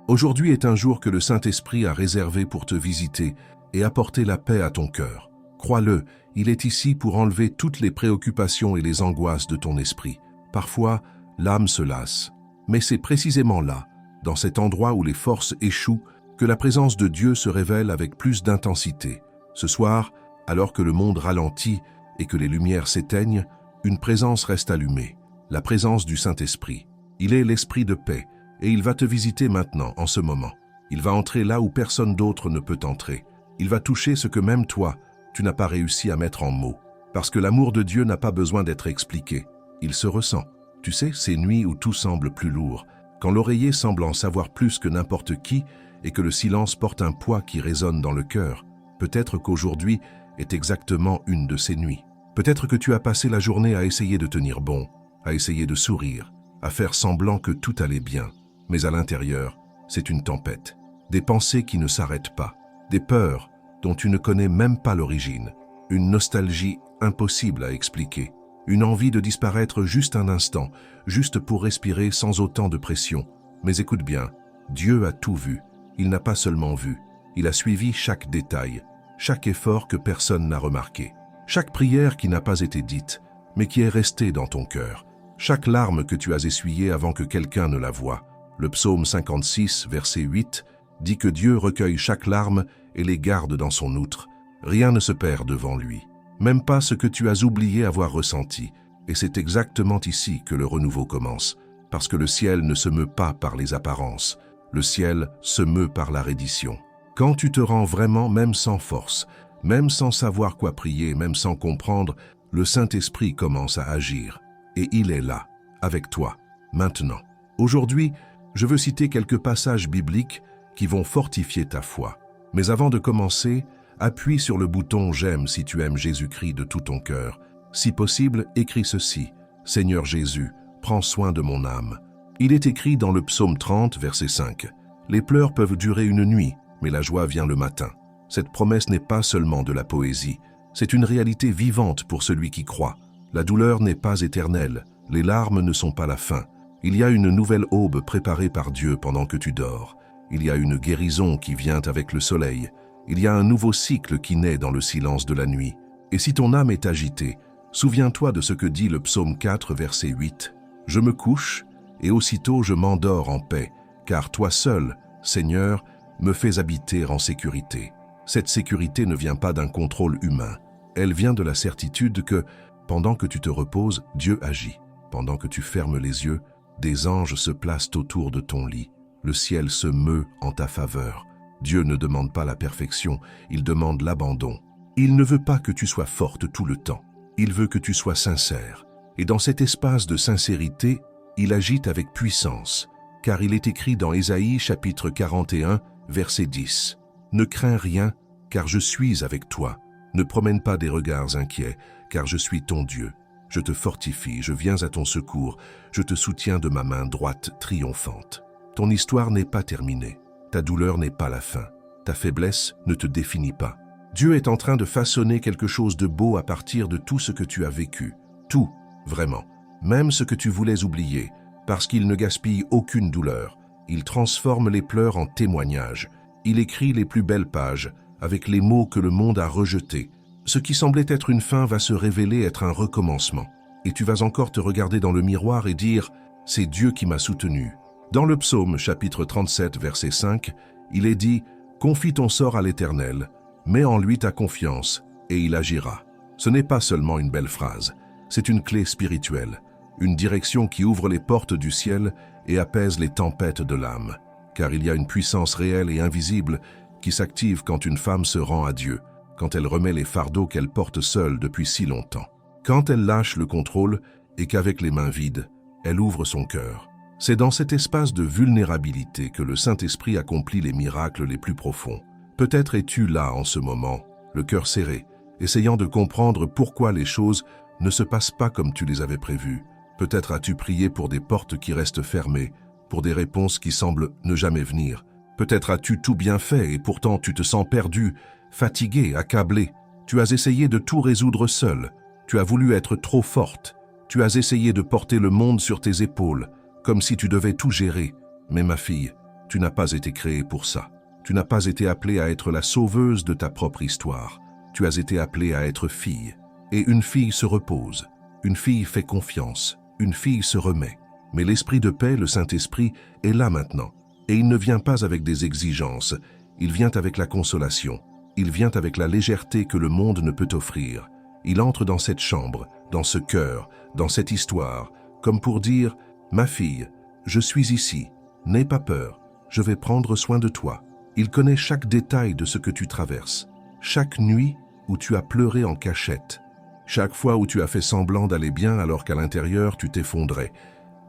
Aujourd'hui est un jour que le Saint-Esprit a réservé pour te visiter et apporter la paix à ton cœur. Crois-le, il est ici pour enlever toutes les préoccupations et les angoisses de ton esprit. Parfois, l'âme se lasse. Mais c'est précisément là, dans cet endroit où les forces échouent, que la présence de Dieu se révèle avec plus d'intensité. Ce soir, alors que le monde ralentit et que les lumières s'éteignent, une présence reste allumée, la présence du Saint-Esprit. Il est l'Esprit de paix, et il va te visiter maintenant, en ce moment. Il va entrer là où personne d'autre ne peut entrer. Il va toucher ce que même toi, tu n'as pas réussi à mettre en mots. Parce que l'amour de Dieu n'a pas besoin d'être expliqué. Il se ressent. Tu sais, ces nuits où tout semble plus lourd, quand l'oreiller semble en savoir plus que n'importe qui et que le silence porte un poids qui résonne dans le cœur, peut-être qu'aujourd'hui est exactement une de ces nuits. Peut-être que tu as passé la journée à essayer de tenir bon, à essayer de sourire, à faire semblant que tout allait bien. Mais à l'intérieur, c'est une tempête. Des pensées qui ne s'arrêtent pas, des peurs dont tu ne connais même pas l'origine, une nostalgie impossible à expliquer, une envie de disparaître juste un instant, juste pour respirer sans autant de pression. Mais écoute bien, Dieu a tout vu. Il n'a pas seulement vu, il a suivi chaque détail, chaque effort que personne n'a remarqué, chaque prière qui n'a pas été dite, mais qui est restée dans ton cœur, chaque larme que tu as essuyée avant que quelqu'un ne la voie. Le psaume 56, verset 8, dit que Dieu recueille chaque larme et les garde dans son outre. Rien ne se perd devant lui, même pas ce que tu as oublié avoir ressenti. Et c'est exactement ici que le renouveau commence, parce que le ciel ne se meut pas par les apparences, le ciel se meut par la reddition. Quand tu te rends vraiment, même sans force, même sans savoir quoi prier, même sans comprendre, le Saint-Esprit commence à agir. Et il est là, avec toi, maintenant. Aujourd'hui, je veux citer quelques passages bibliques qui vont fortifier ta foi. Mais avant de commencer, appuie sur le bouton « J'aime » si tu aimes Jésus-Christ de tout ton cœur. Si possible, écris ceci: « Seigneur Jésus, prends soin de mon âme. » Il est écrit dans le psaume 30, verset 5. « Les pleurs peuvent durer une nuit, mais la joie vient le matin. » Cette promesse n'est pas seulement de la poésie, c'est une réalité vivante pour celui qui croit. La douleur n'est pas éternelle, les larmes ne sont pas la fin. Il y a une nouvelle aube préparée par Dieu pendant que tu dors. Il y a une guérison qui vient avec le soleil. Il y a un nouveau cycle qui naît dans le silence de la nuit. Et si ton âme est agitée, souviens-toi de ce que dit le psaume 4, verset 8. « Je me couche, et aussitôt je m'endors en paix, car toi seul, Seigneur, me fais habiter en sécurité. » Cette sécurité ne vient pas d'un contrôle humain. Elle vient de la certitude que, pendant que tu te reposes, Dieu agit. Pendant que tu fermes les yeux, des anges se placent autour de ton lit. Le ciel se meut en ta faveur. Dieu ne demande pas la perfection, il demande l'abandon. Il ne veut pas que tu sois forte tout le temps. Il veut que tu sois sincère. Et dans cet espace de sincérité, il agit avec puissance, car il est écrit dans Ésaïe chapitre 41, verset 10. « Ne crains rien, car je suis avec toi. Ne promène pas des regards inquiets, car je suis ton Dieu. Je te fortifie, je viens à ton secours, je te soutiens de ma main droite triomphante. » Ton histoire n'est pas terminée, ta douleur n'est pas la fin, ta faiblesse ne te définit pas. Dieu est en train de façonner quelque chose de beau à partir de tout ce que tu as vécu. Tout, vraiment. Même ce que tu voulais oublier, parce qu'il ne gaspille aucune douleur. Il transforme les pleurs en témoignages. Il écrit les plus belles pages, avec les mots que le monde a rejetés. Ce qui semblait être une fin va se révéler être un recommencement. Et tu vas encore te regarder dans le miroir et dire « C'est Dieu qui m'a soutenu ». Dans le psaume chapitre 37, verset 5, il est dit « Confie ton sort à l'Éternel, mets en lui ta confiance, et il agira. » Ce n'est pas seulement une belle phrase, c'est une clé spirituelle, une direction qui ouvre les portes du ciel et apaise les tempêtes de l'âme. Car il y a une puissance réelle et invisible qui s'active quand une femme se rend à Dieu, quand elle remet les fardeaux qu'elle porte seule depuis si longtemps. Quand elle lâche le contrôle et qu'avec les mains vides, elle ouvre son cœur. C'est dans cet espace de vulnérabilité que le Saint-Esprit accomplit les miracles les plus profonds. Peut-être es-tu là en ce moment, le cœur serré, essayant de comprendre pourquoi les choses ne se passent pas comme tu les avais prévues. Peut-être as-tu prié pour des portes qui restent fermées, pour des réponses qui semblent ne jamais venir. Peut-être as-tu tout bien fait et pourtant tu te sens perdu, fatigué, accablé. Tu as essayé de tout résoudre seul. Tu as voulu être trop forte. Tu as essayé de porter le monde sur tes épaules, comme si tu devais tout gérer. Mais ma fille, Tu n'as pas été créé pour ça. Tu n'as pas été appelé à être la sauveuse de ta propre histoire. Tu as été appelé à être fille. Et une fille se repose. Une fille fait confiance. Une fille se remet. Mais l'esprit de paix, le Saint-Esprit, est là maintenant. Et il ne vient pas avec des exigences. Il vient avec la consolation. Il vient avec la légèreté que le monde ne peut offrir. Il entre dans cette chambre, dans ce cœur, dans cette histoire, comme pour dire « Ma fille, je suis ici. N'aie pas peur. Je vais prendre soin de toi. » Il connaît chaque détail de ce que tu traverses. Chaque nuit où tu as pleuré en cachette. Chaque fois où tu as fait semblant d'aller bien alors qu'à l'intérieur tu t'effondrais.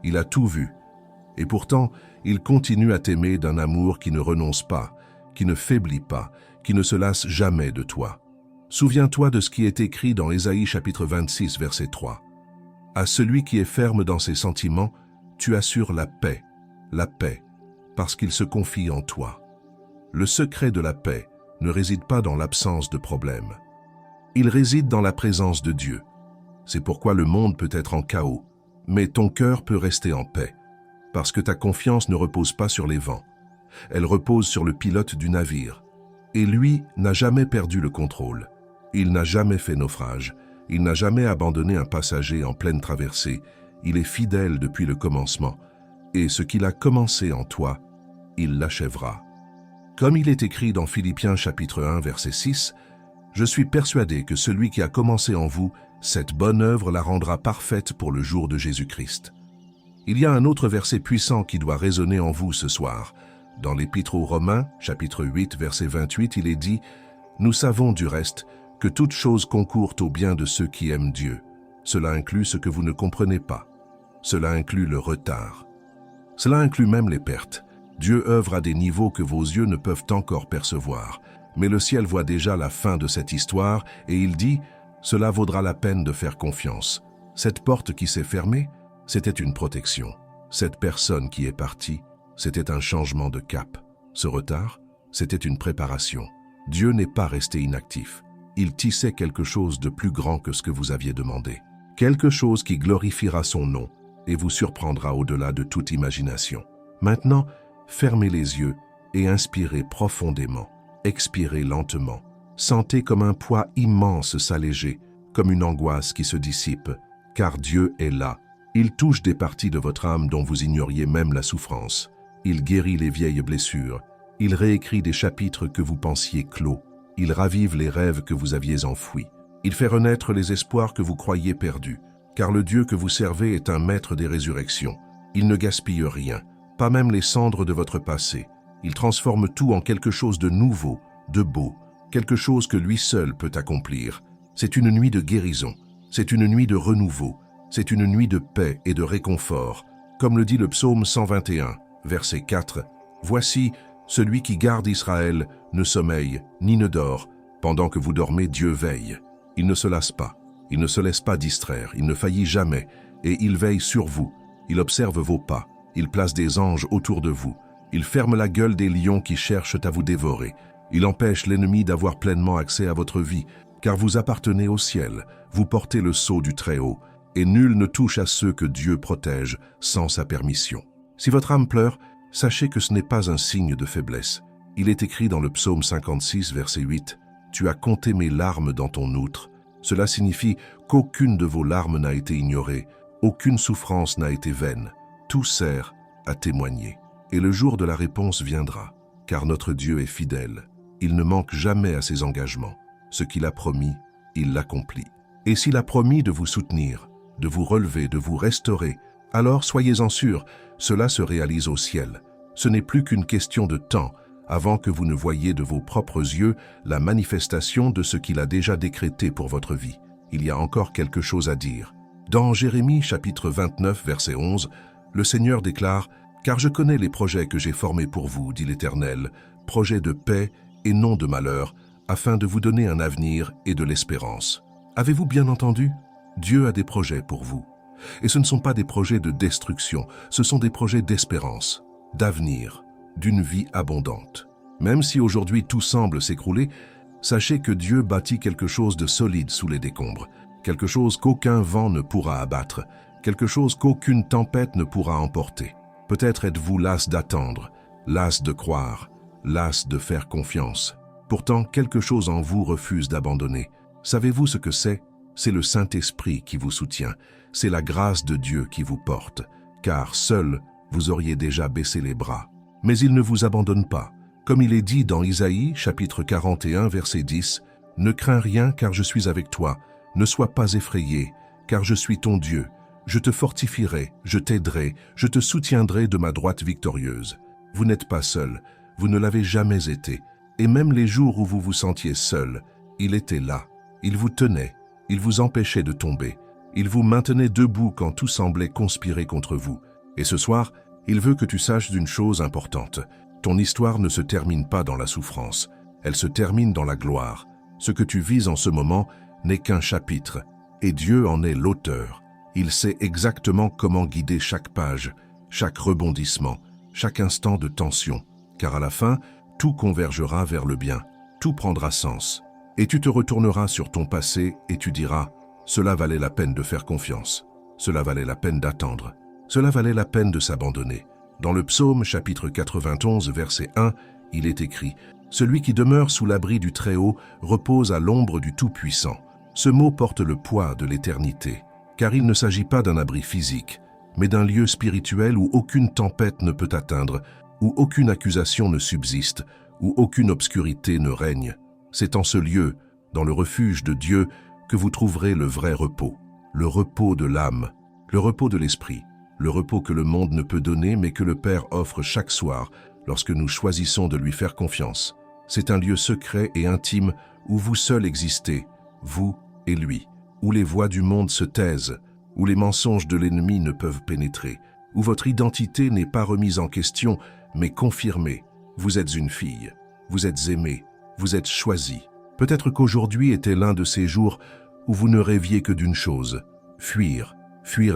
Il a tout vu. Et pourtant, il continue à t'aimer d'un amour qui ne renonce pas, qui ne faiblit pas, qui ne se lasse jamais de toi. Souviens-toi de ce qui est écrit dans Ésaïe chapitre 26, verset 3. À celui qui est ferme dans ses sentiments, tu assures la paix, parce qu'il se confie en toi. Le secret de la paix ne réside pas dans l'absence de problèmes. Il réside dans la présence de Dieu. C'est pourquoi le monde peut être en chaos, mais ton cœur peut rester en paix, parce que ta confiance ne repose pas sur les vents. Elle repose sur le pilote du navire. Et lui n'a jamais perdu le contrôle. Il n'a jamais fait naufrage. Il n'a jamais abandonné un passager en pleine traversée. Il est fidèle depuis le commencement. Et ce qu'il a commencé en toi, il l'achèvera. Comme il est écrit dans Philippiens chapitre 1, verset 6, « Je suis persuadé que celui qui a commencé en vous, cette bonne œuvre la rendra parfaite pour le jour de Jésus-Christ. » Il y a un autre verset puissant qui doit résonner en vous ce soir. Dans l'Épître aux Romains, chapitre 8, verset 28, il est dit « Nous savons du reste que toute chose concourt au bien de ceux qui aiment Dieu. Cela inclut ce que vous ne comprenez pas. Cela inclut le retard. Cela inclut même les pertes. Dieu œuvre à des niveaux que vos yeux ne peuvent encore percevoir. Mais le ciel voit déjà la fin de cette histoire et il dit « Cela vaudra la peine de faire confiance. Cette porte qui s'est fermée, c'était une protection. Cette personne qui est partie, c'était un changement de cap. Ce retard, c'était une préparation. Dieu n'est pas resté inactif. Il tissait quelque chose de plus grand que ce que vous aviez demandé. Quelque chose qui glorifiera son nom et vous surprendra au-delà de toute imagination. Maintenant, fermez les yeux et inspirez profondément. Expirez lentement. Sentez comme un poids immense s'alléger, comme une angoisse qui se dissipe, car Dieu est là. Il touche des parties de votre âme dont vous ignoriez même la souffrance. Il guérit les vieilles blessures. Il réécrit des chapitres que vous pensiez clos. Il ravive les rêves que vous aviez enfouis. Il fait renaître les espoirs que vous croyiez perdus. Car le Dieu que vous servez est un maître des résurrections. Il ne gaspille rien, pas même les cendres de votre passé. Il transforme tout en quelque chose de nouveau, de beau, quelque chose que lui seul peut accomplir. C'est une nuit de guérison, c'est une nuit de renouveau, c'est une nuit de paix et de réconfort. Comme le dit le psaume 121, verset 4, « Voici, celui qui garde Israël ne sommeille ni ne dort. Pendant que vous dormez, Dieu veille. Il ne se lasse pas, il ne se laisse pas distraire, il ne faillit jamais, et il veille sur vous. Il observe vos pas, il place des anges autour de vous. Il ferme la gueule des lions qui cherchent à vous dévorer. Il empêche l'ennemi d'avoir pleinement accès à votre vie, car vous appartenez au ciel, vous portez le sceau du Très-Haut, et nul ne touche à ceux que Dieu protège sans sa permission. Si votre âme pleure, sachez que ce n'est pas un signe de faiblesse. Il est écrit dans le psaume 56, verset 8, « Tu as compté mes larmes dans ton outre. » Cela signifie qu'aucune de vos larmes n'a été ignorée, aucune souffrance n'a été vaine. Tout sert à témoigner. Et le jour de la réponse viendra, car notre Dieu est fidèle. Il ne manque jamais à ses engagements. Ce qu'il a promis, il l'accomplit. Et s'il a promis de vous soutenir, de vous relever, de vous restaurer, alors soyez-en sûrs, cela se réalise au ciel. Ce n'est plus qu'une question de temps avant que vous ne voyiez de vos propres yeux la manifestation de ce qu'il a déjà décrété pour votre vie. Il y a encore quelque chose à dire. Dans Jérémie chapitre 29, verset 11, le Seigneur déclare « Car je connais les projets que j'ai formés pour vous, dit l'Éternel, projets de paix et non de malheur, afin de vous donner un avenir et de l'espérance. » Avez-vous bien entendu? Dieu a des projets pour vous. Et ce ne sont pas des projets de destruction, ce sont des projets d'espérance, d'avenir, d'une vie abondante. Même si aujourd'hui tout semble s'écrouler, sachez que Dieu bâtit quelque chose de solide sous les décombres, quelque chose qu'aucun vent ne pourra abattre, quelque chose qu'aucune tempête ne pourra emporter. Peut-être êtes-vous las d'attendre, las de croire, las de faire confiance. Pourtant, quelque chose en vous refuse d'abandonner. Savez-vous ce que c'est? C'est le Saint-Esprit qui vous soutient. C'est la grâce de Dieu qui vous porte. Car seul, vous auriez déjà baissé les bras. Mais il ne vous abandonne pas. Comme il est dit dans Isaïe, chapitre 41, verset 10, « Ne crains rien, car je suis avec toi. Ne sois pas effrayé, car je suis ton Dieu. Je te fortifierai, je t'aiderai, je te soutiendrai de ma droite victorieuse. » Vous n'êtes pas seul, vous ne l'avez jamais été. Et même les jours où vous vous sentiez seul, il était là. Il vous tenait, il vous empêchait de tomber. Il vous maintenait debout quand tout semblait conspirer contre vous. Et ce soir, il veut que tu saches d'une chose importante. Ton histoire ne se termine pas dans la souffrance, elle se termine dans la gloire. Ce que tu vis en ce moment n'est qu'un chapitre, et Dieu en est l'auteur. Il sait exactement comment guider chaque page, chaque rebondissement, chaque instant de tension, car à la fin, tout convergera vers le bien, tout prendra sens. Et tu te retourneras sur ton passé et tu diras « Cela valait la peine de faire confiance, cela valait la peine d'attendre, cela valait la peine de s'abandonner. » Dans le psaume chapitre 91, verset 1, il est écrit « Celui qui demeure sous l'abri du Très-Haut repose à l'ombre du Tout-Puissant. » Ce mot porte le poids de l'éternité, car il ne s'agit pas d'un abri physique, mais d'un lieu spirituel où aucune tempête ne peut atteindre, où aucune accusation ne subsiste, où aucune obscurité ne règne. C'est en ce lieu, dans le refuge de Dieu, que vous trouverez le vrai repos, le repos de l'âme, le repos de l'esprit, le repos que le monde ne peut donner mais que le Père offre chaque soir lorsque nous choisissons de lui faire confiance. C'est un lieu secret et intime où vous seul existez, vous et lui, où les voix du monde se taisent, où les mensonges de l'ennemi ne peuvent pénétrer, où votre identité n'est pas remise en question mais confirmée. Vous êtes une fille, vous êtes aimée, vous êtes choisie. Peut-être qu'aujourd'hui était l'un de ces jours où vous ne rêviez que d'une chose, fuir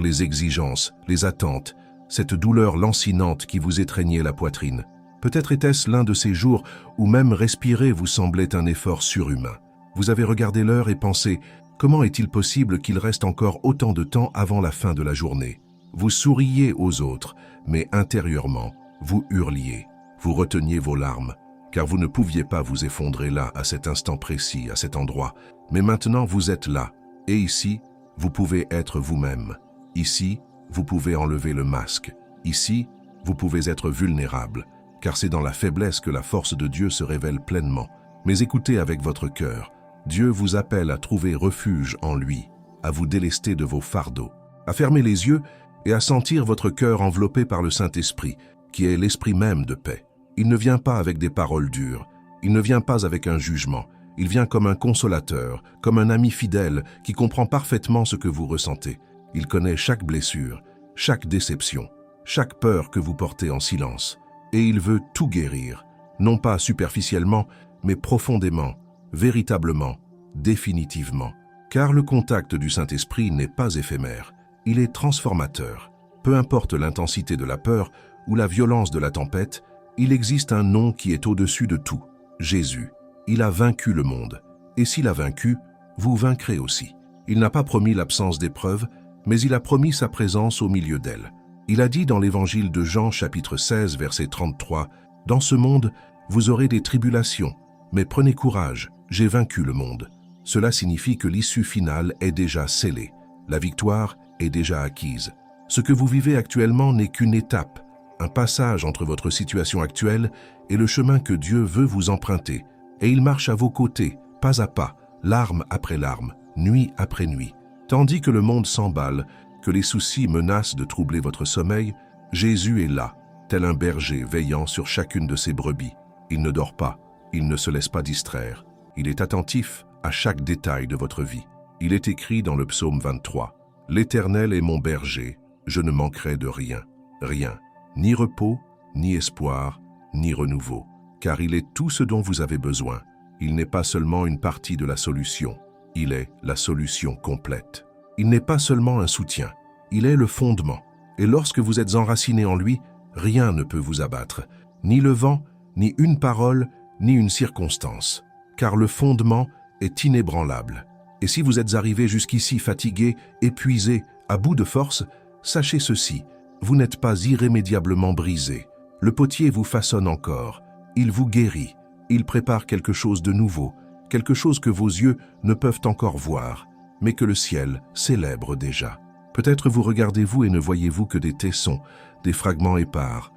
les exigences, les attentes, cette douleur lancinante qui vous étreignait la poitrine. Peut-être était-ce l'un de ces jours où même respirer vous semblait un effort surhumain. Vous avez regardé l'heure et pensé, comment est-il possible qu'il reste encore autant de temps avant la fin de la journée? Vous souriez aux autres, mais intérieurement, vous hurliez, vous reteniez vos larmes, car vous ne pouviez pas vous effondrer là, à cet instant précis, à cet endroit. Mais maintenant, vous êtes là, et ici, vous pouvez être vous-même. Ici, vous pouvez enlever le masque. Ici, vous pouvez être vulnérable, car c'est dans la faiblesse que la force de Dieu se révèle pleinement. Mais écoutez avec votre cœur, Dieu vous appelle à trouver refuge en lui, à vous délester de vos fardeaux, à fermer les yeux et à sentir votre cœur enveloppé par le Saint-Esprit, qui est l'esprit même de paix. Il ne vient pas avec des paroles dures, il ne vient pas avec un jugement, il vient comme un consolateur, comme un ami fidèle qui comprend parfaitement ce que vous ressentez. Il connaît chaque blessure, chaque déception, chaque peur que vous portez en silence. Et il veut tout guérir, non pas superficiellement, mais profondément, véritablement, définitivement. Car le contact du Saint-Esprit n'est pas éphémère, il est transformateur. Peu importe l'intensité de la peur ou la violence de la tempête, il existe un nom qui est au-dessus de tout, Jésus. Il a vaincu le monde. Et s'il a vaincu, vous vaincrez aussi. Il n'a pas promis l'absence d'épreuves, mais il a promis sa présence au milieu d'elles. Il a dit dans l'évangile de Jean, chapitre 16, verset 33, « Dans ce monde, vous aurez des tribulations, mais prenez courage, j'ai vaincu le monde. » Cela signifie que l'issue finale est déjà scellée. La victoire est déjà acquise. Ce que vous vivez actuellement n'est qu'une étape, un passage entre votre situation actuelle et le chemin que Dieu veut vous emprunter. Et il marche à vos côtés, pas à pas, larme après larme, nuit après nuit. Tandis que le monde s'emballe, que les soucis menacent de troubler votre sommeil, Jésus est là, tel un berger veillant sur chacune de ses brebis. Il ne dort pas, il ne se laisse pas distraire. Il est attentif à chaque détail de votre vie. Il est écrit dans le psaume 23, « L'Éternel est mon berger, je ne manquerai de rien, rien, ni repos, ni espoir, ni renouveau. Car il est tout ce dont vous avez besoin. Il n'est pas seulement une partie de la solution, il est la solution complète. Il n'est pas seulement un soutien, il est le fondement. Et lorsque vous êtes enraciné en lui, rien ne peut vous abattre, ni le vent, ni une parole, ni une circonstance. Car le fondement est inébranlable. Et si vous êtes arrivé jusqu'ici fatigué, épuisé, à bout de force, sachez ceci, vous n'êtes pas irrémédiablement brisé. Le potier vous façonne encore, il vous guérit, il prépare quelque chose de nouveau, quelque chose que vos yeux ne peuvent encore voir, mais que le ciel célèbre déjà. Peut-être vous regardez-vous et ne voyez-vous que des tessons, des fragments épars,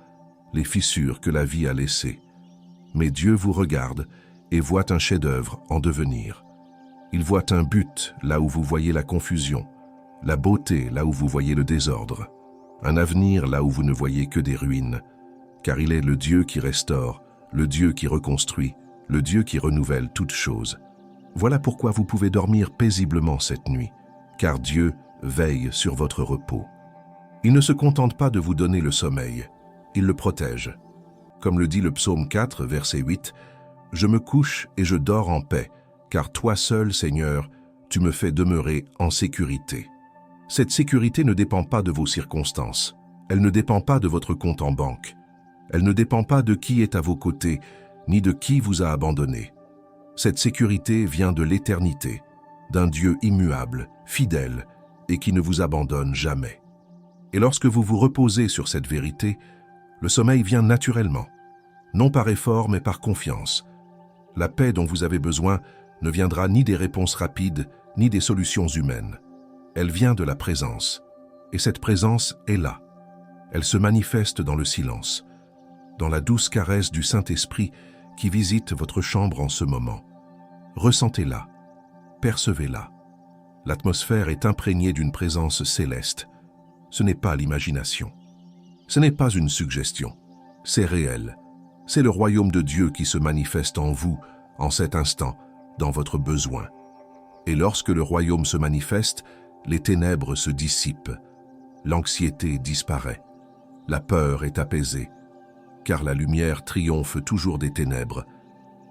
les fissures que la vie a laissées. Mais Dieu vous regarde et voit un chef-d'œuvre en devenir. Il voit un but là où vous voyez la confusion, la beauté là où vous voyez le désordre, un avenir là où vous ne voyez que des ruines, car il est le Dieu qui restaure, le Dieu qui reconstruit, le Dieu qui renouvelle toutes choses. Voilà pourquoi vous pouvez dormir paisiblement cette nuit, car Dieu veille sur votre repos. Il ne se contente pas de vous donner le sommeil, il le protège. Comme le dit le psaume 4, verset 8, « Je me couche et je dors en paix, car toi seul, Seigneur, tu me fais demeurer en sécurité. » Cette sécurité ne dépend pas de vos circonstances, elle ne dépend pas de votre compte en banque, elle ne dépend pas de qui est à vos côtés, ni de qui vous a abandonné. Cette sécurité vient de l'éternité, d'un Dieu immuable, fidèle, et qui ne vous abandonne jamais. Et lorsque vous vous reposez sur cette vérité, le sommeil vient naturellement, non par effort mais par confiance. La paix dont vous avez besoin ne viendra ni des réponses rapides, ni des solutions humaines. Elle vient de la présence, et cette présence est là. Elle se manifeste dans le silence, dans la douce caresse du Saint-Esprit qui visite votre chambre en ce moment. Ressentez-la, percevez-la. L'atmosphère est imprégnée d'une présence céleste. Ce n'est pas l'imagination. Ce n'est pas une suggestion. C'est réel. C'est le royaume de Dieu qui se manifeste en vous, en cet instant, dans votre besoin. Et lorsque le royaume se manifeste, les ténèbres se dissipent. L'anxiété disparaît. La peur est apaisée. Car la lumière triomphe toujours des ténèbres.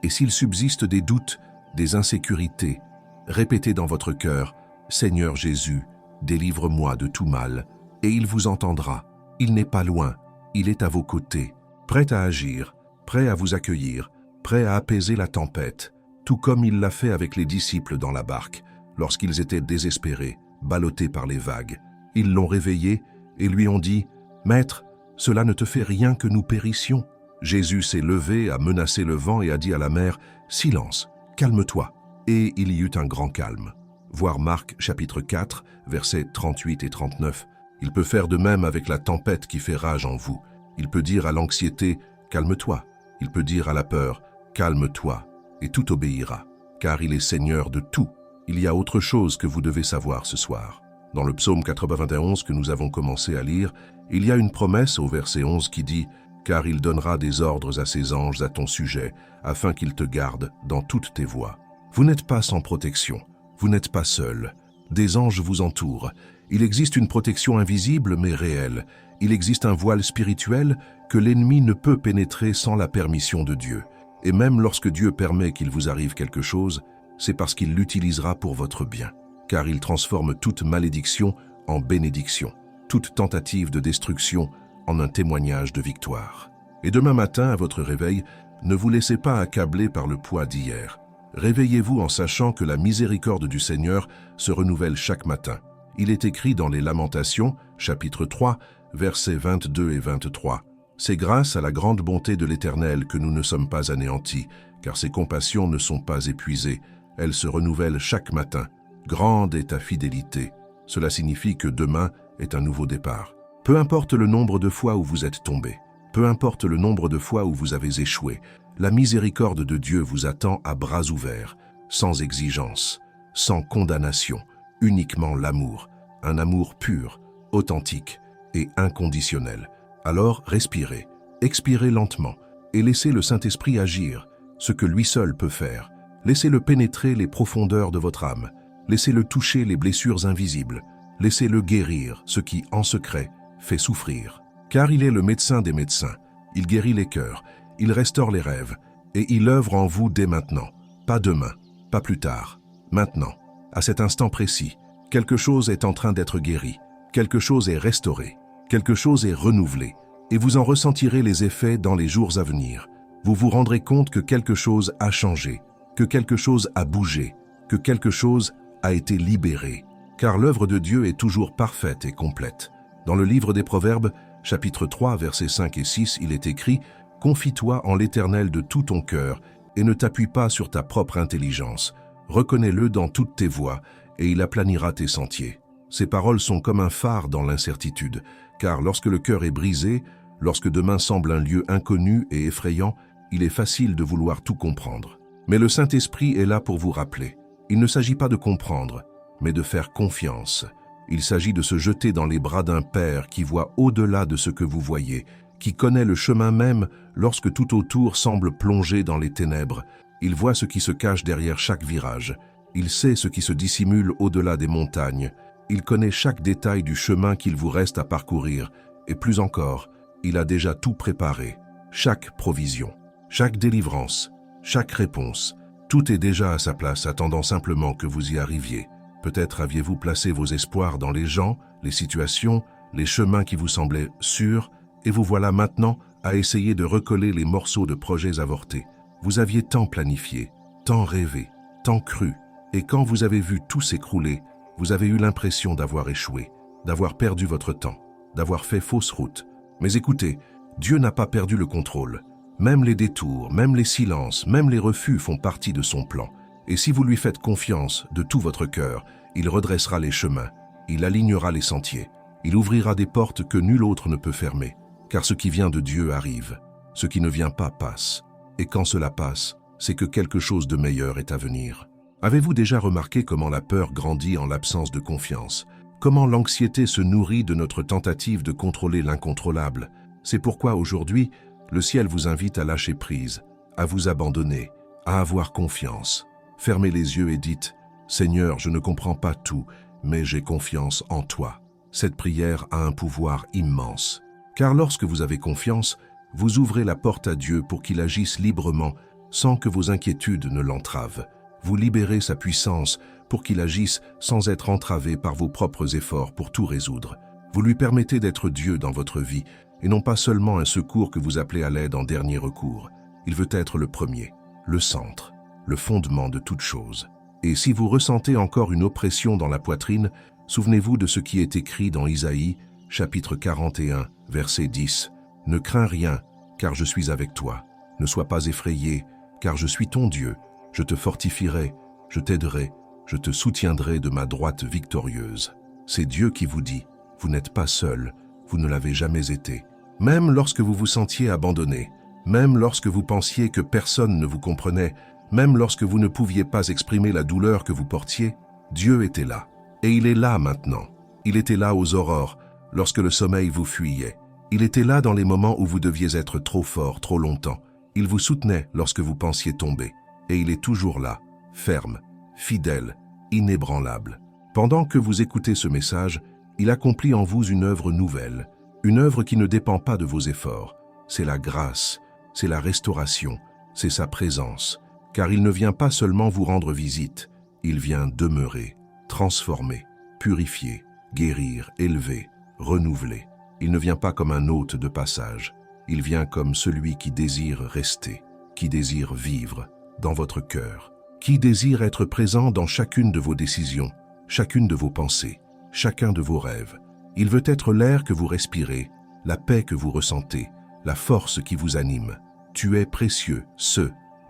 Et s'il subsiste des doutes, des insécurités, répétez dans votre cœur, « Seigneur Jésus, délivre-moi de tout mal », et il vous entendra. Il n'est pas loin, il est à vos côtés, prêt à agir, prêt à vous accueillir, prêt à apaiser la tempête, tout comme il l'a fait avec les disciples dans la barque, lorsqu'ils étaient désespérés, ballottés par les vagues. Ils l'ont réveillé et lui ont dit, « Maître, cela ne te fait rien que nous périssions. » Jésus s'est levé, a menacé le vent et a dit à la mer, « Silence, calme-toi. » Et il y eut un grand calme. Voir Marc chapitre 4, versets 38 et 39. Il peut faire de même avec la tempête qui fait rage en vous. Il peut dire à l'anxiété, « Calme-toi ». Il peut dire à la peur, « Calme-toi », et tout obéira, car il est Seigneur de tout. Il y a autre chose que vous devez savoir ce soir. Dans le psaume 91 que nous avons commencé à lire, il y a une promesse au verset 11 qui dit « Car il donnera des ordres à ses anges à ton sujet, afin qu'ils te gardent dans toutes tes voies. » Vous n'êtes pas sans protection, vous n'êtes pas seul. Des anges vous entourent. Il existe une protection invisible mais réelle. Il existe un voile spirituel que l'ennemi ne peut pénétrer sans la permission de Dieu. Et même lorsque Dieu permet qu'il vous arrive quelque chose, c'est parce qu'il l'utilisera pour votre bien. Car il transforme toute malédiction en bénédiction, toute tentative de destruction en un témoignage de victoire. Et demain matin, à votre réveil, ne vous laissez pas accabler par le poids d'hier. Réveillez-vous en sachant que la miséricorde du Seigneur se renouvelle chaque matin. Il est écrit dans les Lamentations, chapitre 3, versets 22 et 23. « C'est grâce à la grande bonté de l'Éternel que nous ne sommes pas anéantis, car ses compassions ne sont pas épuisées. Elles se renouvellent chaque matin. Grande est ta fidélité. » Cela signifie que demain est un nouveau départ. Peu importe le nombre de fois où vous êtes tombé, peu importe le nombre de fois où vous avez échoué, la miséricorde de Dieu vous attend à bras ouverts, sans exigence, sans condamnation, uniquement l'amour, un amour pur, authentique et inconditionnel. Alors respirez, expirez lentement et laissez le Saint-Esprit agir, ce que lui seul peut faire. Laissez-le pénétrer les profondeurs de votre âme, laissez-le toucher les blessures invisibles, laissez-le guérir ce qui, en secret, fait souffrir. Car il est le médecin des médecins, il guérit les cœurs, il restaure les rêves, et il œuvre en vous dès maintenant, pas demain, pas plus tard, maintenant. À cet instant précis, quelque chose est en train d'être guéri, quelque chose est restauré, quelque chose est renouvelé, et vous en ressentirez les effets dans les jours à venir. Vous vous rendrez compte que quelque chose a changé, que quelque chose a bougé, que quelque chose a été libéré, car l'œuvre de Dieu est toujours parfaite et complète. Dans le livre des Proverbes, chapitre 3, versets 5 et 6, il est écrit « Confie-toi en l'Éternel de tout ton cœur et ne t'appuie pas sur ta propre intelligence. Reconnais-le dans toutes tes voies et il aplanira tes sentiers. » Ces paroles sont comme un phare dans l'incertitude, car lorsque le cœur est brisé, lorsque demain semble un lieu inconnu et effrayant, il est facile de vouloir tout comprendre. Mais le Saint-Esprit est là pour vous rappeler. Il ne s'agit pas de comprendre, mais de faire confiance. Il s'agit de se jeter dans les bras d'un Père qui voit au-delà de ce que vous voyez, qui connaît le chemin même lorsque tout autour semble plongé dans les ténèbres. Il voit ce qui se cache derrière chaque virage. Il sait ce qui se dissimule au-delà des montagnes. Il connaît chaque détail du chemin qu'il vous reste à parcourir, et plus encore, il a déjà tout préparé. Chaque provision, chaque délivrance, chaque réponse, tout est déjà à sa place, attendant simplement que vous y arriviez. Peut-être aviez-vous placé vos espoirs dans les gens, les situations, les chemins qui vous semblaient sûrs, et vous voilà maintenant à essayer de recoller les morceaux de projets avortés. Vous aviez tant planifié, tant rêvé, tant cru, et quand vous avez vu tout s'écrouler, vous avez eu l'impression d'avoir échoué, d'avoir perdu votre temps, d'avoir fait fausse route. Mais écoutez, Dieu n'a pas perdu le contrôle. Même les détours, même les silences, même les refus font partie de son plan. Et si vous lui faites confiance de tout votre cœur, il redressera les chemins, il alignera les sentiers, il ouvrira des portes que nul autre ne peut fermer. Car ce qui vient de Dieu arrive, ce qui ne vient pas passe. Et quand cela passe, c'est que quelque chose de meilleur est à venir. Avez-vous déjà remarqué comment la peur grandit en l'absence de confiance? Comment l'anxiété se nourrit de notre tentative de contrôler l'incontrôlable? C'est pourquoi aujourd'hui, le ciel vous invite à lâcher prise, à vous abandonner, à avoir confiance. Fermez les yeux et dites « Seigneur, je ne comprends pas tout, mais j'ai confiance en toi. » Cette prière a un pouvoir immense. Car lorsque vous avez confiance, vous ouvrez la porte à Dieu pour qu'il agisse librement, sans que vos inquiétudes ne l'entravent. Vous libérez sa puissance pour qu'il agisse sans être entravé par vos propres efforts pour tout résoudre. Vous lui permettez d'être Dieu dans votre vie et non pas seulement un secours que vous appelez à l'aide en dernier recours. Il veut être le premier, le centre, le fondement de toute chose. Et si vous ressentez encore une oppression dans la poitrine, souvenez-vous de ce qui est écrit dans Isaïe, chapitre 41, verset 10. « Ne crains rien, car je suis avec toi. Ne sois pas effrayé, car je suis ton Dieu. Je te fortifierai, je t'aiderai, je te soutiendrai de ma droite victorieuse. » C'est Dieu qui vous dit, vous n'êtes pas seul, vous ne l'avez jamais été. Même lorsque vous vous sentiez abandonné, même lorsque vous pensiez que personne ne vous comprenait, même lorsque vous ne pouviez pas exprimer la douleur que vous portiez, Dieu était là. Et il est là maintenant. Il était là aux aurores, lorsque le sommeil vous fuyait. Il était là dans les moments où vous deviez être trop fort, trop longtemps. Il vous soutenait lorsque vous pensiez tomber. Et il est toujours là, ferme, fidèle, inébranlable. Pendant que vous écoutez ce message, il accomplit en vous une œuvre nouvelle, une œuvre qui ne dépend pas de vos efforts. C'est la grâce, c'est la restauration, c'est sa présence. Car il ne vient pas seulement vous rendre visite, il vient demeurer, transformer, purifier, guérir, élever, renouveler. Il ne vient pas comme un hôte de passage, il vient comme celui qui désire rester, qui désire vivre dans votre cœur, qui désire être présent dans chacune de vos décisions, chacune de vos pensées, chacun de vos rêves. Il veut être l'air que vous respirez, la paix que vous ressentez, la force qui vous anime. Tu es précieux,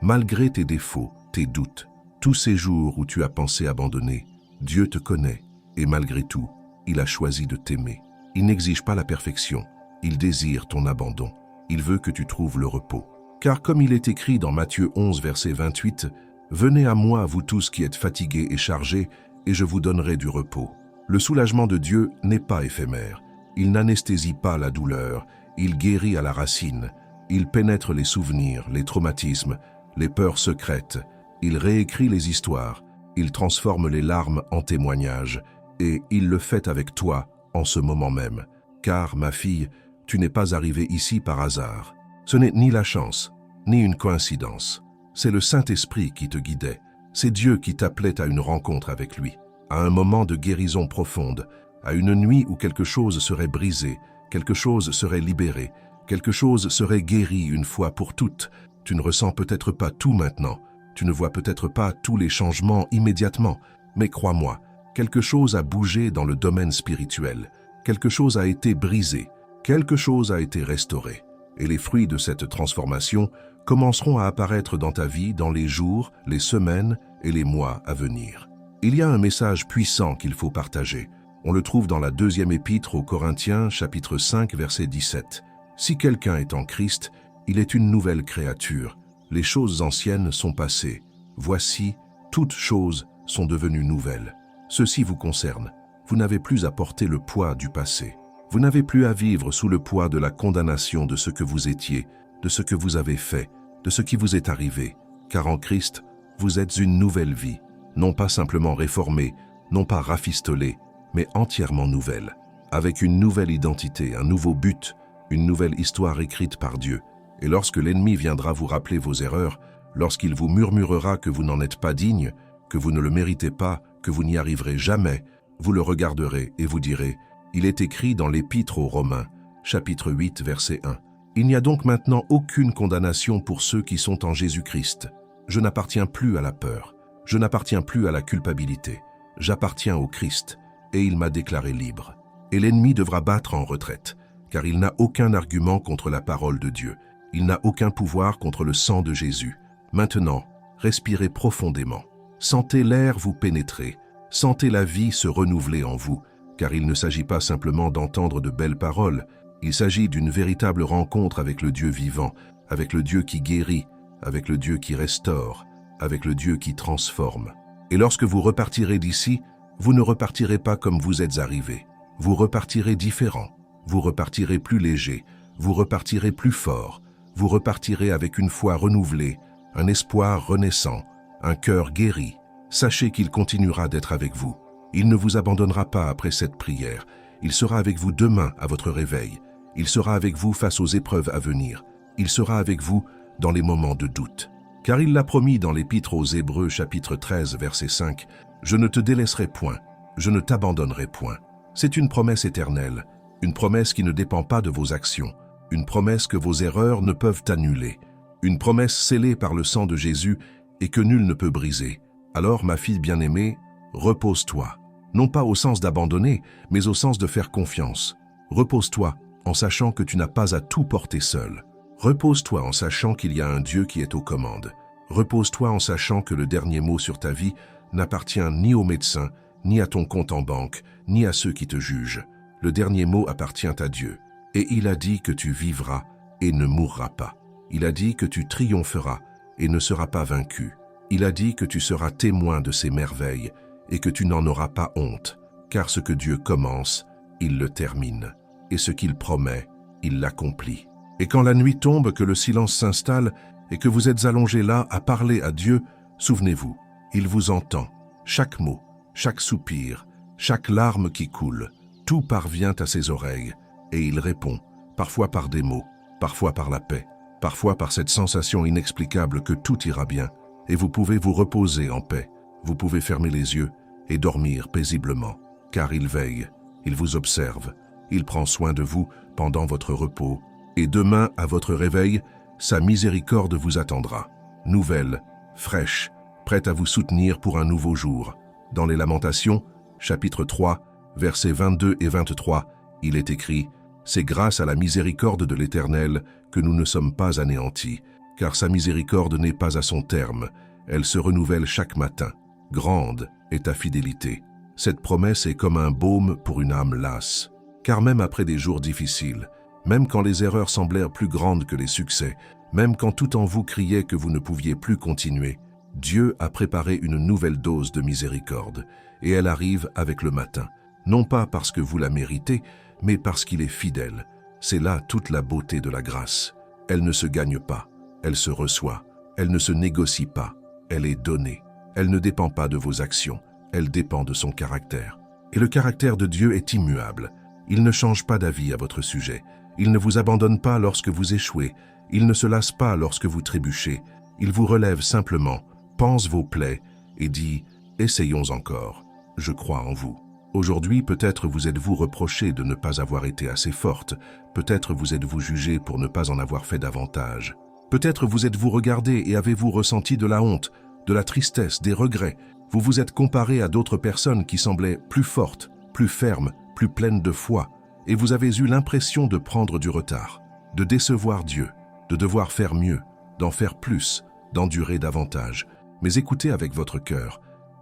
malgré tes défauts, tes doutes, tous ces jours où tu as pensé abandonner. Dieu te connaît et malgré tout, il a choisi de t'aimer. Il n'exige pas la perfection, il désire ton abandon. Il veut que tu trouves le repos. Car comme il est écrit dans Matthieu 11, verset 28, « Venez à moi, vous tous qui êtes fatigués et chargés, et je vous donnerai du repos. » Le soulagement de Dieu n'est pas éphémère. Il n'anesthésie pas la douleur, il guérit à la racine. Il pénètre les souvenirs, les traumatismes, les peurs secrètes. Il réécrit les histoires, il transforme les larmes en témoignages, et il le fait avec toi en ce moment même. Car, ma fille, tu n'es pas arrivée ici par hasard. Ce n'est ni la chance, ni une coïncidence. C'est le Saint-Esprit qui te guidait. C'est Dieu qui t'appelait à une rencontre avec lui, à un moment de guérison profonde, à une nuit où quelque chose serait brisé, quelque chose serait libéré, quelque chose serait guéri une fois pour toutes. Tu ne ressens peut-être pas tout maintenant, tu ne vois peut-être pas tous les changements immédiatement, mais crois-moi, quelque chose a bougé dans le domaine spirituel, quelque chose a été brisé, Quelque chose a été restauré, et les fruits de cette transformation commenceront à apparaître dans ta vie dans les jours, les semaines et les mois à venir. Il y a un message puissant qu'il faut partager. On le trouve dans la deuxième épître aux Corinthiens, chapitre 5, verset 17. « Si quelqu'un est en Christ, il est une nouvelle créature. Les choses anciennes sont passées. Voici, toutes choses sont devenues nouvelles. Ceci vous concerne. Vous n'avez plus à porter le poids du passé. Vous n'avez plus à vivre sous le poids de la condamnation de ce que vous étiez, de ce que vous avez fait, de ce qui vous est arrivé. Car en Christ, vous êtes une nouvelle vie, non pas simplement réformée, non pas rafistolée, mais entièrement nouvelle, avec une nouvelle identité, un nouveau but, une nouvelle histoire écrite par Dieu. Et lorsque l'ennemi viendra vous rappeler vos erreurs, lorsqu'il vous murmurera que vous n'en êtes pas digne, que vous ne le méritez pas, que vous n'y arriverez jamais, vous le regarderez et vous direz « Il est écrit dans l'Épître aux Romains, chapitre 8, verset 1. Il n'y a donc maintenant aucune condamnation pour ceux qui sont en Jésus-Christ. Je n'appartiens plus à la peur, je n'appartiens plus à la culpabilité, j'appartiens au Christ, et il m'a déclaré libre. Et l'ennemi devra battre en retraite, car il n'a aucun argument contre la parole de Dieu. Il n'a aucun pouvoir contre le sang de Jésus. Maintenant, respirez profondément. Sentez l'air vous pénétrer. Sentez la vie se renouveler en vous, car il ne s'agit pas simplement d'entendre de belles paroles. Il s'agit d'une véritable rencontre avec le Dieu vivant, avec le Dieu qui guérit, avec le Dieu qui restaure, avec le Dieu qui transforme. Et lorsque vous repartirez d'ici, vous ne repartirez pas comme vous êtes arrivé. Vous repartirez différent. Vous repartirez plus léger. Vous repartirez plus fort. Vous repartirez avec une foi renouvelée, un espoir renaissant, un cœur guéri. Sachez qu'il continuera d'être avec vous. Il ne vous abandonnera pas après cette prière. Il sera avec vous demain à votre réveil. Il sera avec vous face aux épreuves à venir. Il sera avec vous dans les moments de doute. Car il l'a promis dans l'Épître aux Hébreux, chapitre 13, verset 5, « Je ne te délaisserai point, je ne t'abandonnerai point. » C'est une promesse éternelle, une promesse qui ne dépend pas de vos actions, une promesse que vos erreurs ne peuvent annuler, une promesse scellée par le sang de Jésus et que nul ne peut briser. Alors, ma fille bien-aimée, repose-toi, non pas au sens d'abandonner, mais au sens de faire confiance. Repose-toi en sachant que tu n'as pas à tout porter seul. Repose-toi en sachant qu'il y a un Dieu qui est aux commandes. Repose-toi en sachant que le dernier mot sur ta vie n'appartient ni aux médecins, ni à ton compte en banque, ni à ceux qui te jugent. Le dernier mot appartient à Dieu. Et il a dit que tu vivras et ne mourras pas. Il a dit que tu triompheras et ne seras pas vaincu. Il a dit que tu seras témoin de ses merveilles et que tu n'en auras pas honte, car ce que Dieu commence, il le termine. Et ce qu'il promet, il l'accomplit. Et quand la nuit tombe, que le silence s'installe et que vous êtes allongés là à parler à Dieu, souvenez-vous, il vous entend. Chaque mot, chaque soupir, chaque larme qui coule, tout parvient à ses oreilles et il répond, parfois par des mots, parfois par la paix, parfois par cette sensation inexplicable que tout ira bien. Et vous pouvez vous reposer en paix, vous pouvez fermer les yeux et dormir paisiblement, car il veille, il vous observe, il prend soin de vous pendant votre repos, et demain, à votre réveil, sa miséricorde vous attendra, nouvelle, fraîche, prête à vous soutenir pour un nouveau jour. Dans les Lamentations, chapitre 3, versets 22 et 23, il est écrit « C'est grâce à la miséricorde de l'Éternel que nous ne sommes pas anéantis, car sa miséricorde n'est pas à son terme, elle se renouvelle chaque matin. Grande est ta fidélité. » Cette promesse est comme un baume pour une âme lasse. Car même après des jours difficiles, même quand les erreurs semblèrent plus grandes que les succès, même quand tout en vous criait que vous ne pouviez plus continuer, Dieu a préparé une nouvelle dose de miséricorde, et elle arrive avec le matin, non pas parce que vous la méritez, mais parce qu'il est fidèle. C'est là toute la beauté de la grâce. Elle ne se gagne pas, elle se reçoit, elle ne se négocie pas, elle est donnée. Elle ne dépend pas de vos actions, elle dépend de son caractère. Et le caractère de Dieu est immuable. Il ne change pas d'avis à votre sujet. Il ne vous abandonne pas lorsque vous échouez. Il ne se lasse pas lorsque vous trébuchez. Il vous relève simplement, panse vos plaies et dit « Essayons encore, je crois en vous ». Aujourd'hui, peut-être vous êtes-vous reproché de ne pas avoir été assez forte. Peut-être vous êtes-vous jugé pour ne pas en avoir fait davantage. Peut-être vous êtes-vous regardé et avez-vous ressenti de la honte, de la tristesse, des regrets. Vous vous êtes comparé à d'autres personnes qui semblaient plus fortes, plus fermes, plus pleines de foi. et vous avez eu l'impression de prendre du retard, de décevoir Dieu, de devoir faire mieux, d'en faire plus, d'endurer davantage. Mais écoutez avec votre cœur,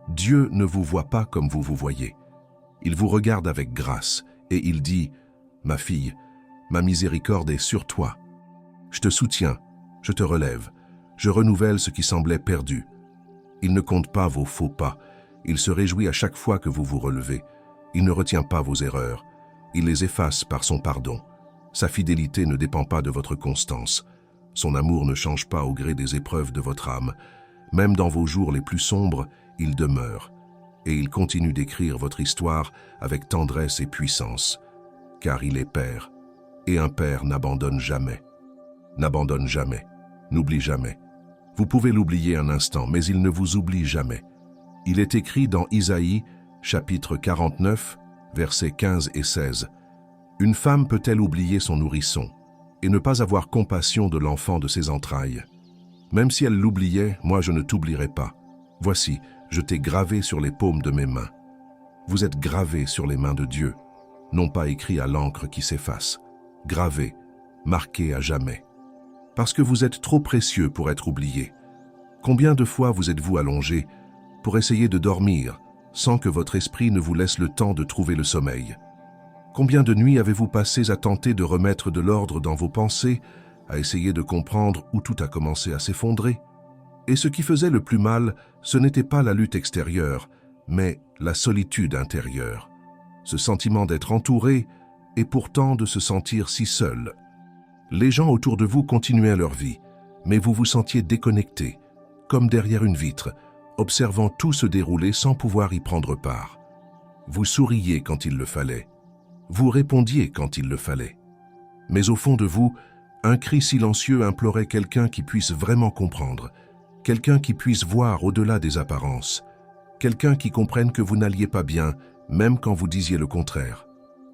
Dieu ne vous voit pas comme vous vous voyez. Il vous regarde avec grâce et il dit « Ma fille, ma miséricorde est sur toi. Je te soutiens, je te relève, je renouvelle ce qui semblait perdu. » Il ne compte pas vos faux pas, il se réjouit à chaque fois que vous vous relevez. Il ne retient pas vos erreurs, il les efface par son pardon. Sa fidélité ne dépend pas de votre constance. Son amour ne change pas au gré des épreuves de votre âme. Même dans vos jours les plus sombres, il demeure. Et il continue d'écrire votre histoire avec tendresse et puissance. Car il est Père, et un Père n'abandonne jamais. N'abandonne jamais, n'oublie jamais. Vous pouvez l'oublier un instant, mais il ne vous oublie jamais. Il est écrit dans Isaïe, chapitre 49, versets 15 et 16. Une femme peut-elle oublier son nourrisson et ne pas avoir compassion de l'enfant de ses entrailles? Même si elle l'oubliait, moi je ne t'oublierai pas. Voici, je t'ai gravé sur les paumes de mes mains. Vous êtes gravé sur les mains de Dieu, non pas écrit à l'encre qui s'efface, gravé, marqué à jamais. Parce que vous êtes trop précieux pour être oublié. Combien de fois vous êtes-vous allongé pour essayer de dormir sans que votre esprit ne vous laisse le temps de trouver le sommeil? Combien de nuits avez-vous passées à tenter de remettre de l'ordre dans vos pensées, à essayer de comprendre où tout a commencé à s'effondrer? Et ce qui faisait le plus mal, ce n'était pas la lutte extérieure, mais la solitude intérieure. Ce sentiment d'être entouré et pourtant de se sentir si seul. Les gens autour de vous continuaient leur vie, mais vous vous sentiez déconnecté, comme derrière une vitre, observant tout se dérouler sans pouvoir y prendre part. Vous souriez quand il le fallait. Vous répondiez quand il le fallait. Mais au fond de vous, un cri silencieux implorait quelqu'un qui puisse vraiment comprendre, quelqu'un qui puisse voir au-delà des apparences, quelqu'un qui comprenne que vous n'alliez pas bien, même quand vous disiez le contraire.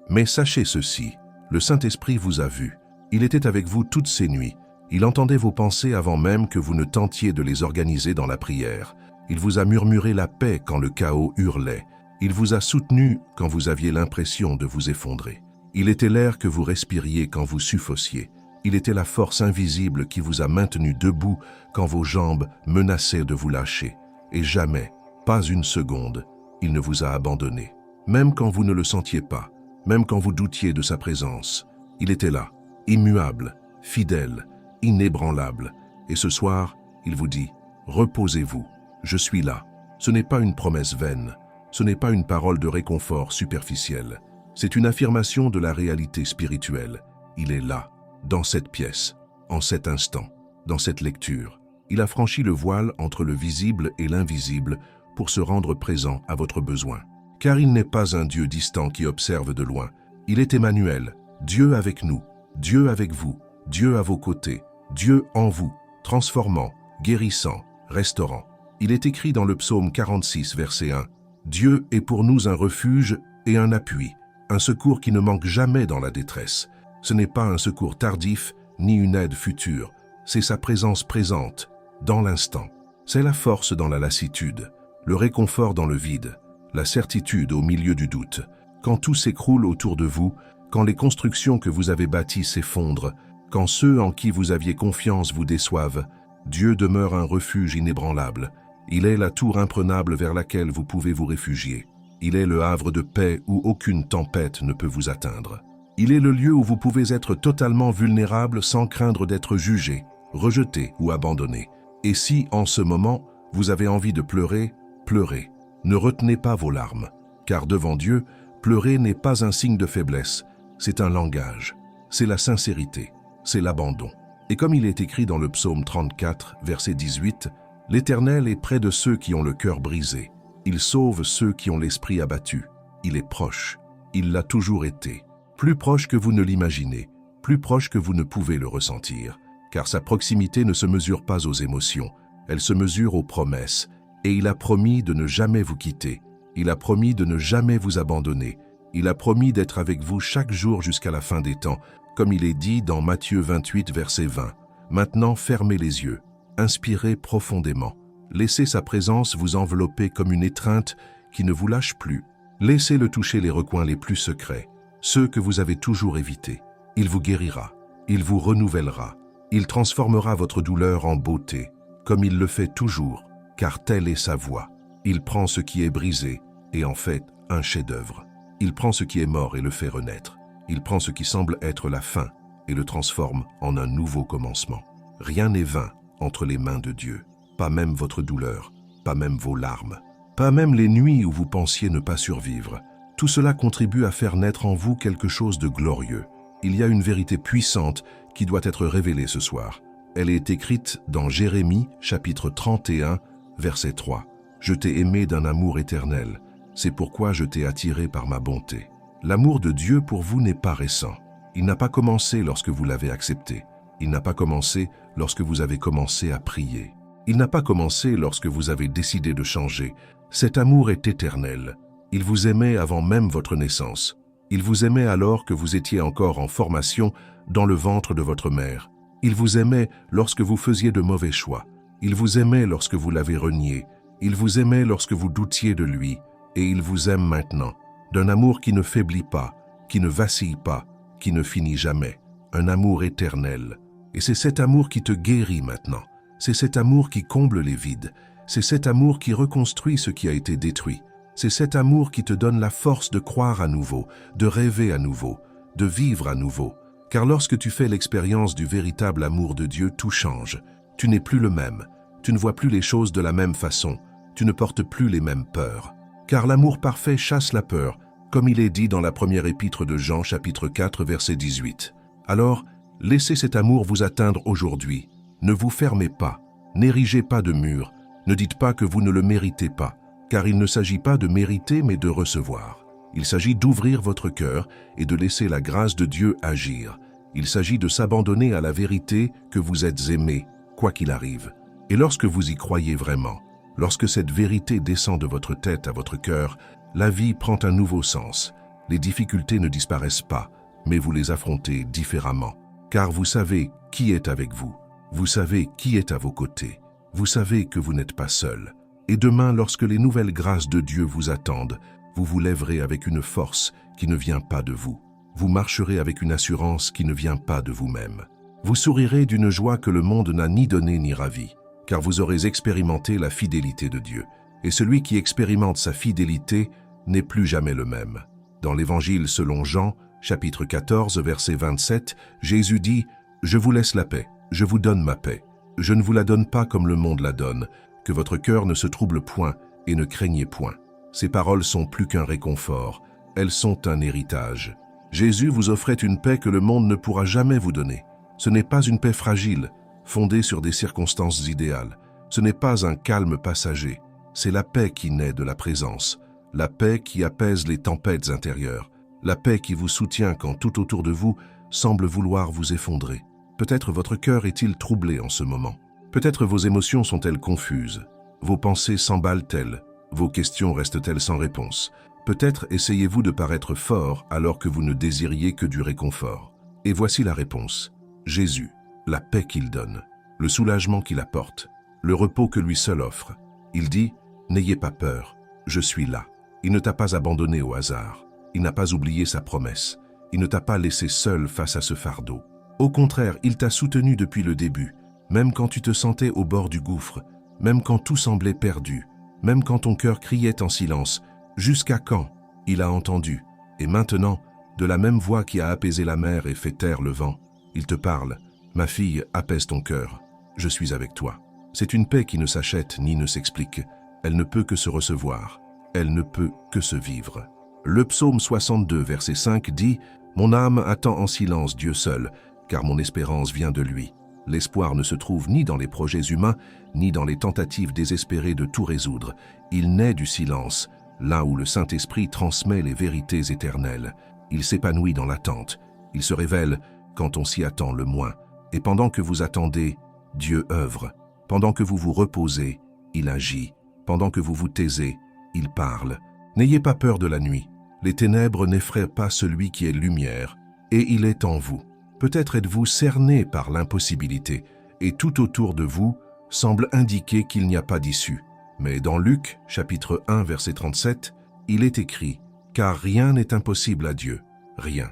Mais sachez ceci, le Saint-Esprit vous a vu. Il était avec vous toutes ces nuits. Il entendait vos pensées avant même que vous ne tentiez de les organiser dans la prière. Il vous a murmuré la paix quand le chaos hurlait. Il vous a soutenu quand vous aviez l'impression de vous effondrer. Il était l'air que vous respiriez quand vous sufficiez. Il était la force invisible qui vous a maintenu debout quand vos jambes menaçaient de vous lâcher. Et jamais, pas une seconde, il ne vous a abandonné. Même quand vous ne le sentiez pas, même quand vous doutiez de sa présence, il était là, immuable, fidèle, inébranlable. Et ce soir, il vous dit, reposez-vous, je suis là. Ce n'est pas une promesse vaine, ce n'est pas une parole de réconfort superficielle. C'est une affirmation de la réalité spirituelle. Il est là, dans cette pièce, en cet instant, dans cette lecture. Il a franchi le voile entre le visible et l'invisible pour se rendre présent à votre besoin. Car il n'est pas un Dieu distant qui observe de loin. Il est Emmanuel, Dieu avec nous, Dieu avec vous, Dieu à vos côtés, Dieu en vous, transformant, guérissant, restaurant. Il est écrit dans le psaume 46, verset 1, « Dieu est pour nous un refuge et un appui, un secours qui ne manque jamais dans la détresse. » Ce n'est pas un secours tardif, ni une aide future, c'est sa présence présente, dans l'instant. C'est la force dans la lassitude, le réconfort dans le vide, la certitude au milieu du doute. Quand tout s'écroule autour de vous, quand les constructions que vous avez bâties s'effondrent, quand ceux en qui vous aviez confiance vous déçoivent, Dieu demeure un refuge inébranlable. Il est la tour imprenable vers laquelle vous pouvez vous réfugier. Il est le havre de paix où aucune tempête ne peut vous atteindre. Il est le lieu où vous pouvez être totalement vulnérable sans craindre d'être jugé, rejeté ou abandonné. Et si, en ce moment, vous avez envie de pleurer, pleurez. Ne retenez pas vos larmes, car devant Dieu, pleurer n'est pas un signe de faiblesse, c'est un langage, c'est la sincérité, c'est l'abandon. Et comme il est écrit dans le psaume 34, verset 18, « L'Éternel est près de ceux qui ont le cœur brisé. Il sauve ceux qui ont l'esprit abattu. Il est proche. Il l'a toujours été. Plus proche que vous ne l'imaginez, plus proche que vous ne pouvez le ressentir. Car sa proximité ne se mesure pas aux émotions, elle se mesure aux promesses. Et il a promis de ne jamais vous quitter. Il a promis de ne jamais vous abandonner. Il a promis d'être avec vous chaque jour jusqu'à la fin des temps, comme il est dit dans Matthieu 28, verset 20. Maintenant, fermez les yeux. Inspirez profondément. Laissez sa présence vous envelopper comme une étreinte qui ne vous lâche plus. Laissez-le toucher les recoins les plus secrets. ceux que vous avez toujours évités. Il vous guérira, il vous renouvellera, il transformera votre douleur en beauté, comme il le fait toujours, car telle est sa voie. Il prend ce qui est brisé et en fait un chef-d'œuvre. Il prend ce qui est mort et le fait renaître. Il prend ce qui semble être la fin et le transforme en un nouveau commencement. Rien n'est vain entre les mains de Dieu, pas même votre douleur, pas même vos larmes, pas même les nuits où vous pensiez ne pas survivre. Tout cela contribue à faire naître en vous quelque chose de glorieux. Il y a une vérité puissante qui doit être révélée ce soir. Elle est écrite dans Jérémie, chapitre 31, verset 3. « Je t'ai aimé d'un amour éternel, c'est pourquoi je t'ai attiré par ma bonté. » L'amour de Dieu pour vous n'est pas récent. Il n'a pas commencé lorsque vous l'avez accepté. Il n'a pas commencé lorsque vous avez commencé à prier. Il n'a pas commencé lorsque vous avez décidé de changer. Cet amour est éternel. Il vous aimait avant même votre naissance. Il vous aimait alors que vous étiez encore en formation dans le ventre de votre mère. Il vous aimait lorsque vous faisiez de mauvais choix. Il vous aimait lorsque vous l'avez renié. Il vous aimait lorsque vous doutiez de lui. Et il vous aime maintenant. D'un amour qui ne faiblit pas, qui ne vacille pas, qui ne finit jamais. Un amour éternel. Et c'est cet amour qui te guérit maintenant. C'est cet amour qui comble les vides. C'est cet amour qui reconstruit ce qui a été détruit. C'est cet amour qui te donne la force de croire à nouveau, de rêver à nouveau, de vivre à nouveau. Car lorsque tu fais l'expérience du véritable amour de Dieu, tout change. Tu n'es plus le même. Tu ne vois plus les choses de la même façon. Tu ne portes plus les mêmes peurs. Car l'amour parfait chasse la peur, comme il est dit dans la première épître de Jean, chapitre 4, verset 18. Alors, laissez cet amour vous atteindre aujourd'hui. Ne vous fermez pas, n'érigez pas de mur, ne dites pas que vous ne le méritez pas, car il ne s'agit pas de mériter mais de recevoir. Il s'agit d'ouvrir votre cœur et de laisser la grâce de Dieu agir. Il s'agit de s'abandonner à la vérité que vous êtes aimé, quoi qu'il arrive. Et lorsque vous y croyez vraiment, lorsque cette vérité descend de votre tête à votre cœur, la vie prend un nouveau sens. Les difficultés ne disparaissent pas, mais vous les affrontez différemment. Car vous savez qui est avec vous. Vous savez qui est à vos côtés. Vous savez que vous n'êtes pas seul. Et demain, lorsque les nouvelles grâces de Dieu vous attendent, vous vous lèverez avec une force qui ne vient pas de vous. Vous marcherez avec une assurance qui ne vient pas de vous-même. Vous sourirez d'une joie que le monde n'a ni donnée ni ravie, car vous aurez expérimenté la fidélité de Dieu. Et celui qui expérimente sa fidélité n'est plus jamais le même. Dans l'Évangile selon Jean, chapitre 14, verset 27, Jésus dit « Je vous laisse la paix, je vous donne ma paix. Je ne vous la donne pas comme le monde la donne, que votre cœur ne se trouble point et ne craignez point. » Ces paroles sont plus qu'un réconfort, elles sont un héritage. Jésus vous offrait une paix que le monde ne pourra jamais vous donner. Ce n'est pas une paix fragile, fondée sur des circonstances idéales. Ce n'est pas un calme passager. C'est la paix qui naît de la présence, la paix qui apaise les tempêtes intérieures, la paix qui vous soutient quand tout autour de vous semble vouloir vous effondrer. Peut-être votre cœur est-il troublé en ce moment. Peut-être vos émotions sont-elles confuses. Vos pensées s'emballent-elles. Vos questions restent-elles sans réponse. Peut-être essayez-vous de paraître fort alors que vous ne désiriez que du réconfort. Et voici la réponse. Jésus, la paix qu'il donne, le soulagement qu'il apporte, le repos que lui seul offre. Il dit « N'ayez pas peur, je suis là ». Il ne t'a pas abandonné au hasard. Il n'a pas oublié sa promesse. Il ne t'a pas laissé seul face à ce fardeau. Au contraire, il t'a soutenu depuis le début, même quand tu te sentais au bord du gouffre, même quand tout semblait perdu, même quand ton cœur criait en silence. Jusqu'à quand? Il a entendu. Et maintenant, de la même voix qui a apaisé la mer et fait taire le vent, il te parle. Ma fille, apaise ton cœur. Je suis avec toi. C'est une paix qui ne s'achète ni ne s'explique. Elle ne peut que se recevoir. Elle ne peut que se vivre. Le psaume 62, verset 5 dit « Mon âme attend en silence Dieu seul, car mon espérance vient de lui. L'espoir ne se trouve ni dans les projets humains, ni dans les tentatives désespérées de tout résoudre. Il naît du silence, là où le Saint-Esprit transmet les vérités éternelles. Il s'épanouit dans l'attente. Il se révèle quand on s'y attend le moins. Et pendant que vous attendez, Dieu œuvre. Pendant que vous vous reposez, il agit. Pendant que vous vous taisez, il parle. N'ayez pas peur de la nuit. Les ténèbres n'effraient pas celui qui est lumière, et il est en vous. Peut-être êtes-vous cerné par l'impossibilité, et tout autour de vous semble indiquer qu'il n'y a pas d'issue. Mais dans Luc, chapitre 1, verset 37, il est écrit « Car rien n'est impossible à Dieu. Rien.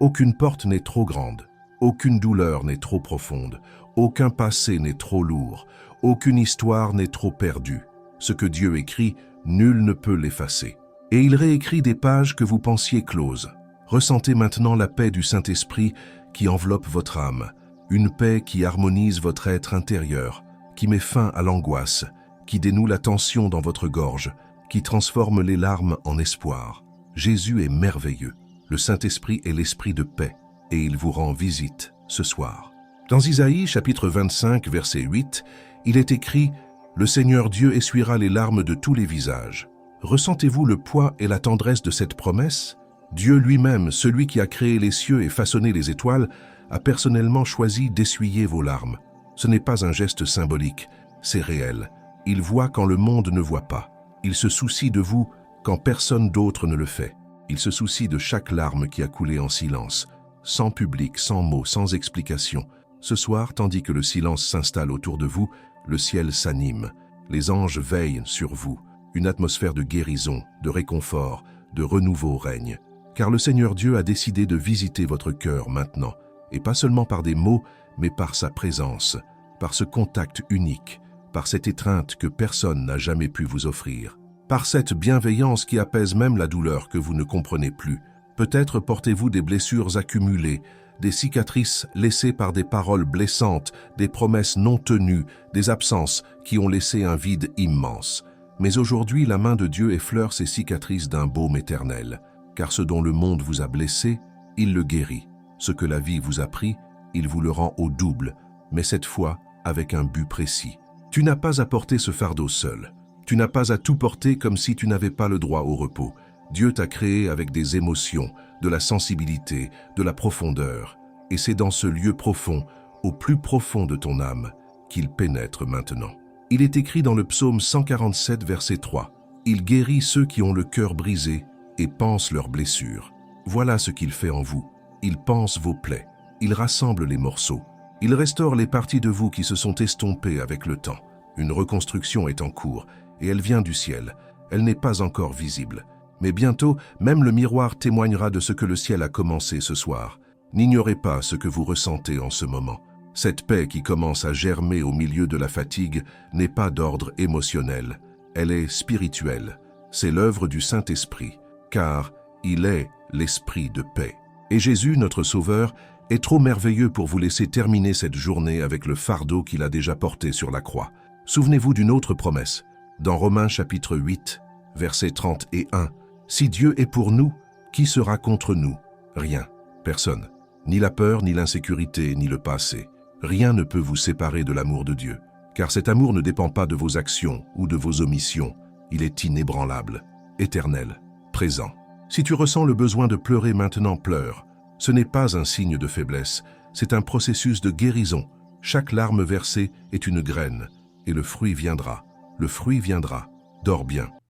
Aucune porte n'est trop grande. Aucune douleur n'est trop profonde. Aucun passé n'est trop lourd. Aucune histoire n'est trop perdue. Ce que Dieu écrit, nul ne peut l'effacer. Et il réécrit des pages que vous pensiez closes. Ressentez maintenant la paix du Saint-Esprit qui enveloppe votre âme. Une paix qui harmonise votre être intérieur, qui met fin à l'angoisse, qui dénoue la tension dans votre gorge, qui transforme les larmes en espoir. Jésus est merveilleux. Le Saint-Esprit est l'esprit de paix et il vous rend visite ce soir. Dans Isaïe, chapitre 25, verset 8, il est écrit « Le Seigneur Dieu essuiera les larmes de tous les visages ». Ressentez-vous le poids et la tendresse de cette promesse? Dieu lui-même, celui qui a créé les cieux et façonné les étoiles, a personnellement choisi d'essuyer vos larmes. Ce n'est pas un geste symbolique, c'est réel. Il voit quand le monde ne voit pas. Il se soucie de vous quand personne d'autre ne le fait. Il se soucie de chaque larme qui a coulé en silence, sans public, sans mots, sans explication. Ce soir, tandis que le silence s'installe autour de vous, le ciel s'anime. Les anges veillent sur vous. Une atmosphère de guérison, de réconfort, de renouveau règne. Car le Seigneur Dieu a décidé de visiter votre cœur maintenant, et pas seulement par des mots, mais par sa présence, par ce contact unique, par cette étreinte que personne n'a jamais pu vous offrir, par cette bienveillance qui apaise même la douleur que vous ne comprenez plus. Peut-être portez-vous des blessures accumulées, des cicatrices laissées par des paroles blessantes, des promesses non tenues, des absences qui ont laissé un vide immense. Mais aujourd'hui, la main de Dieu effleure ces cicatrices d'un baume éternel. Car ce dont le monde vous a blessé, il le guérit. Ce que la vie vous a pris, il vous le rend au double, mais cette fois avec un but précis. Tu n'as pas à porter ce fardeau seul. Tu n'as pas à tout porter comme si tu n'avais pas le droit au repos. Dieu t'a créé avec des émotions, de la sensibilité, de la profondeur. Et c'est dans ce lieu profond, au plus profond de ton âme, qu'il pénètre maintenant. Il est écrit dans le psaume 147, verset 3. « Il guérit ceux qui ont le cœur brisé et pense leurs blessures. » Voilà ce qu'il fait en vous. Il pense vos plaies. Il rassemble les morceaux. Il restaure les parties de vous qui se sont estompées avec le temps. Une reconstruction est en cours et elle vient du ciel. Elle n'est pas encore visible. Mais bientôt, même le miroir témoignera de ce que le ciel a commencé ce soir. N'ignorez pas ce que vous ressentez en ce moment. Cette paix qui commence à germer au milieu de la fatigue n'est pas d'ordre émotionnel. Elle est spirituelle. C'est l'œuvre du Saint-Esprit, car il est l'Esprit de paix. Et Jésus, notre Sauveur, est trop merveilleux pour vous laisser terminer cette journée avec le fardeau qu'il a déjà porté sur la croix. Souvenez-vous d'une autre promesse, dans Romains chapitre 8, versets 30 et 1. « Si Dieu est pour nous, qui sera contre nous? Rien, personne. Ni la peur, ni l'insécurité, ni le passé. Rien ne peut vous séparer de l'amour de Dieu. Car cet amour ne dépend pas de vos actions ou de vos omissions. Il est inébranlable, éternel, présent. Si tu ressens le besoin de pleurer maintenant, pleure. Ce n'est pas un signe de faiblesse, c'est un processus de guérison. Chaque larme versée est une graine, et le fruit viendra. Le fruit viendra. Dors bien.